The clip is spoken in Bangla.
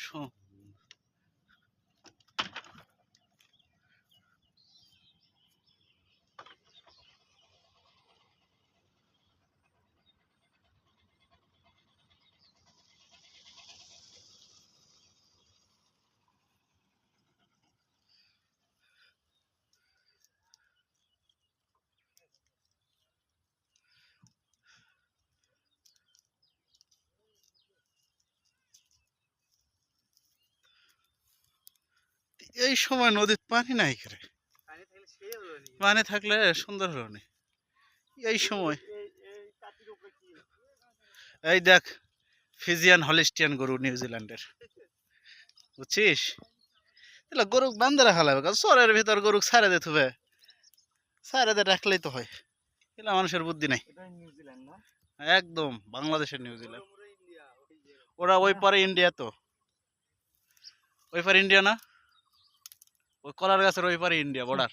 স- এই সময় নদীর পানি নাই করে, পানি থাকলে সুন্দর হলো নি। এই সময় এই দেখ, ফিজিয়ান হলিস্টিয়ান গরু নিউজিল্যান্ডের, বুঝছিস? এগুলা গরু বান্ধে রাখা লাগবে, কারণ শহরের ভিতর গরু ছাড়ে দিতে হবে, ছাড়ে দিয়ে রাখলেই তো হয়। এগুলা মানুষের বুদ্ধি নাই। একদম বাংলাদেশের নিউজিল্যান্ড। ওরা ওই পারে ইন্ডিয়া, তো ওই পারে ইন্ডিয়া না, ওই কলার গাছের ওই পারে ইন্ডিয়া বর্ডার।